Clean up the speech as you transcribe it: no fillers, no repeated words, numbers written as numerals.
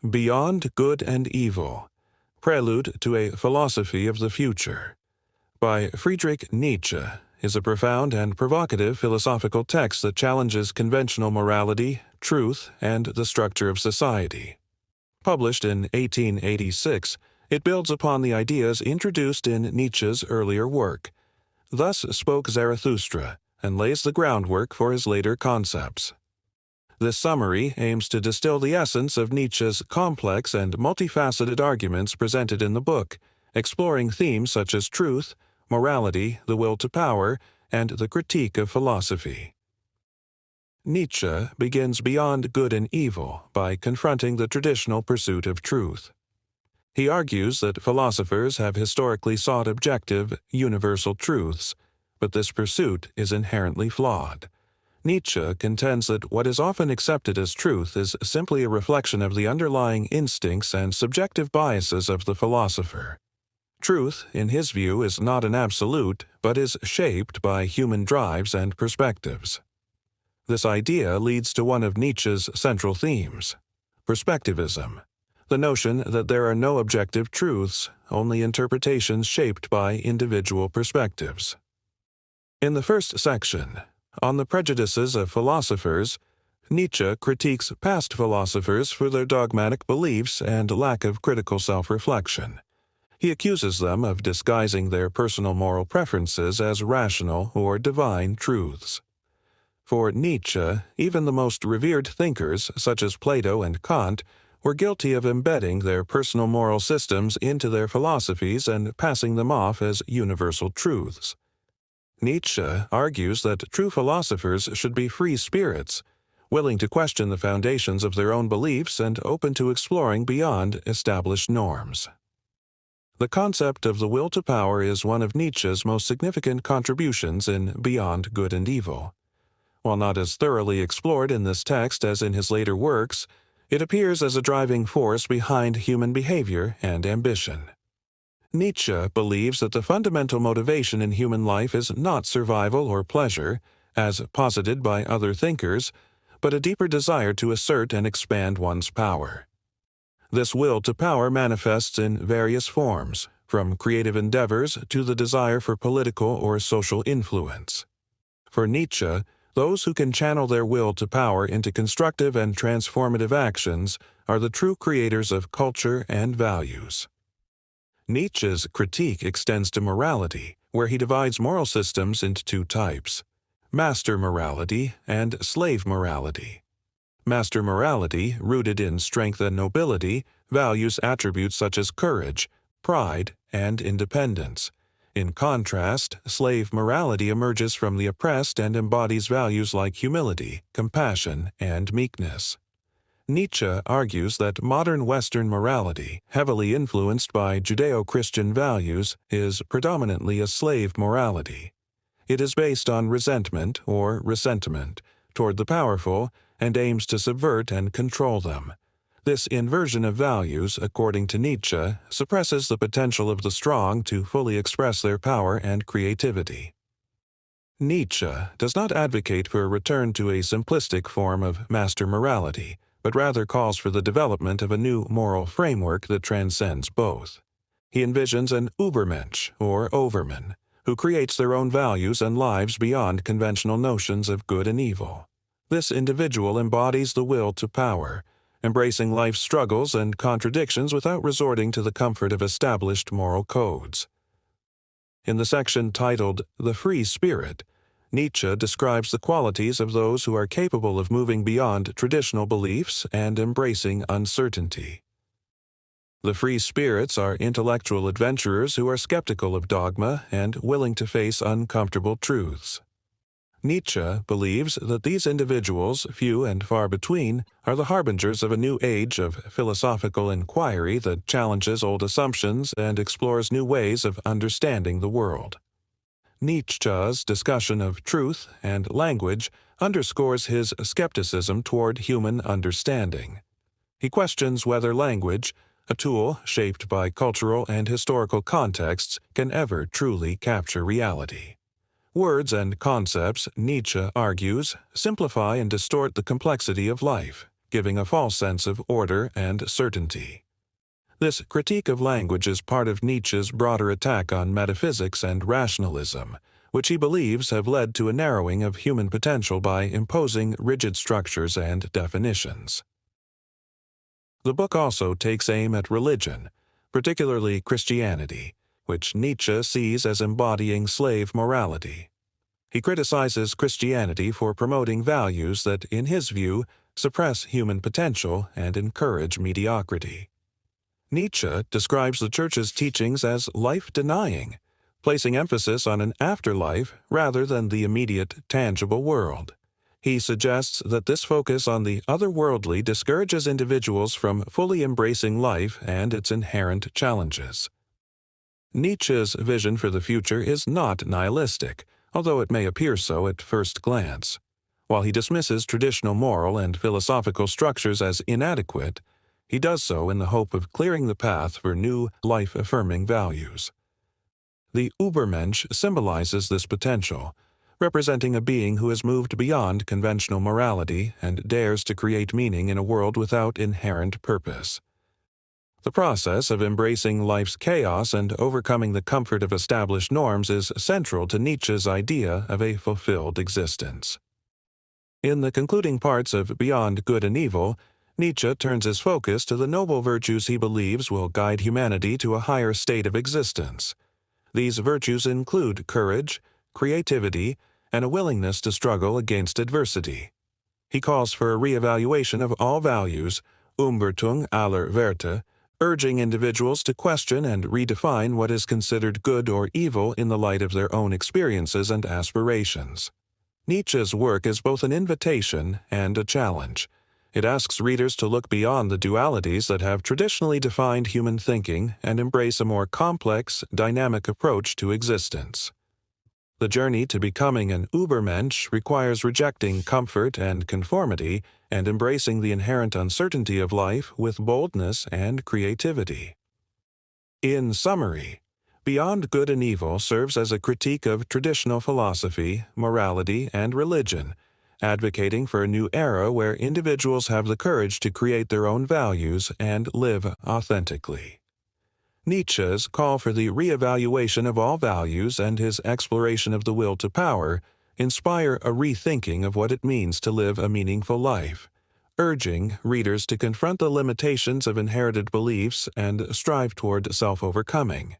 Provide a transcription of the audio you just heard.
Beyond Good and Evil, Prelude to a Philosophy of the Future, by Friedrich Nietzsche, is a profound and provocative philosophical text that challenges conventional morality, truth, and the structure of society. Published in 1886, it builds upon the ideas introduced in Nietzsche's earlier work. Thus spoke Zarathustra, and lays the groundwork for his later concepts. This summary aims to distill the essence of Nietzsche's complex and multifaceted arguments presented in the book, exploring themes such as truth, morality, the will to power, and the critique of philosophy. Nietzsche begins Beyond Good and Evil by confronting the traditional pursuit of truth. He argues that philosophers have historically sought objective, universal truths, but this pursuit is inherently flawed. Nietzsche contends that what is often accepted as truth is simply a reflection of the underlying instincts and subjective biases of the philosopher. Truth, in his view, is not an absolute, but is shaped by human drives and perspectives. This idea leads to one of Nietzsche's central themes, perspectivism, the notion that there are no objective truths, only interpretations shaped by individual perspectives. In the first section, on the prejudices of philosophers, Nietzsche critiques past philosophers for their dogmatic beliefs and lack of critical self-reflection. He accuses them of disguising their personal moral preferences as rational or divine truths. For Nietzsche, even the most revered thinkers, such as Plato and Kant, were guilty of embedding their personal moral systems into their philosophies and passing them off as universal truths. Nietzsche argues that true philosophers should be free spirits, willing to question the foundations of their own beliefs and open to exploring beyond established norms. The concept of the will to power is one of Nietzsche's most significant contributions in Beyond Good and Evil. While not as thoroughly explored in this text as in his later works, it appears as a driving force behind human behavior and ambition. Nietzsche believes that the fundamental motivation in human life is not survival or pleasure, as posited by other thinkers, but a deeper desire to assert and expand one's power. This will to power manifests in various forms, from creative endeavors to the desire for political or social influence. For Nietzsche, those who can channel their will to power into constructive and transformative actions are the true creators of culture and values. Nietzsche's critique extends to morality, where he divides moral systems into two types: master morality and slave morality. Master morality, rooted in strength and nobility, values attributes such as courage, pride, and independence. In contrast, slave morality emerges from the oppressed and embodies values like humility, compassion, and meekness. Nietzsche argues that modern Western morality, heavily influenced by Judeo-Christian values, is predominantly a slave morality. It is based on resentment or ressentiment toward the powerful and aims to subvert and control them. This inversion of values, according to Nietzsche, suppresses the potential of the strong to fully express their power and creativity. Nietzsche does not advocate for a return to a simplistic form of master morality, but rather calls for the development of a new moral framework that transcends both. He envisions an Übermensch, or overman, who creates their own values and lives beyond conventional notions of good and evil. This individual embodies the will to power, embracing life's struggles and contradictions without resorting to the comfort of established moral codes. In the section titled The Free Spirit, Nietzsche describes the qualities of those who are capable of moving beyond traditional beliefs and embracing uncertainty. The free spirits are intellectual adventurers who are skeptical of dogma and willing to face uncomfortable truths. Nietzsche believes that these individuals, few and far between, are the harbingers of a new age of philosophical inquiry that challenges old assumptions and explores new ways of understanding the world. Nietzsche's discussion of truth and language underscores his skepticism toward human understanding. He questions whether language, a tool shaped by cultural and historical contexts, can ever truly capture reality. Words and concepts, Nietzsche argues, simplify and distort the complexity of life, giving a false sense of order and certainty. This critique of language is part of Nietzsche's broader attack on metaphysics and rationalism, which he believes have led to a narrowing of human potential by imposing rigid structures and definitions. The book also takes aim at religion, particularly Christianity, which Nietzsche sees as embodying slave morality. He criticizes Christianity for promoting values that, in his view, suppress human potential and encourage mediocrity. Nietzsche describes the Church's teachings as life-denying, placing emphasis on an afterlife rather than the immediate, tangible world. He suggests that this focus on the otherworldly discourages individuals from fully embracing life and its inherent challenges. Nietzsche's vision for the future is not nihilistic, although it may appear so at first glance. While he dismisses traditional moral and philosophical structures as inadequate, he does so in the hope of clearing the path for new, life-affirming values. The Übermensch symbolizes this potential, representing a being who has moved beyond conventional morality and dares to create meaning in a world without inherent purpose. The process of embracing life's chaos and overcoming the comfort of established norms is central to Nietzsche's idea of a fulfilled existence. In the concluding parts of Beyond Good and Evil, Nietzsche turns his focus to the noble virtues he believes will guide humanity to a higher state of existence. These virtues include courage, creativity, and a willingness to struggle against adversity. He calls for a re-evaluation of all values, Umwertung aller Werte, urging individuals to question and redefine what is considered good or evil in the light of their own experiences and aspirations. Nietzsche's work is both an invitation and a challenge. It asks readers to look beyond the dualities that have traditionally defined human thinking and embrace a more complex, dynamic approach to existence. The journey to becoming an Übermensch requires rejecting comfort and conformity and embracing the inherent uncertainty of life with boldness and creativity. In summary, Beyond Good and Evil serves as a critique of traditional philosophy, morality, and religion, advocating for a new era where individuals have the courage to create their own values and live authentically. Nietzsche's call for the re-evaluation of all values and his exploration of the will to power inspire a rethinking of what it means to live a meaningful life, urging readers to confront the limitations of inherited beliefs and strive toward self-overcoming.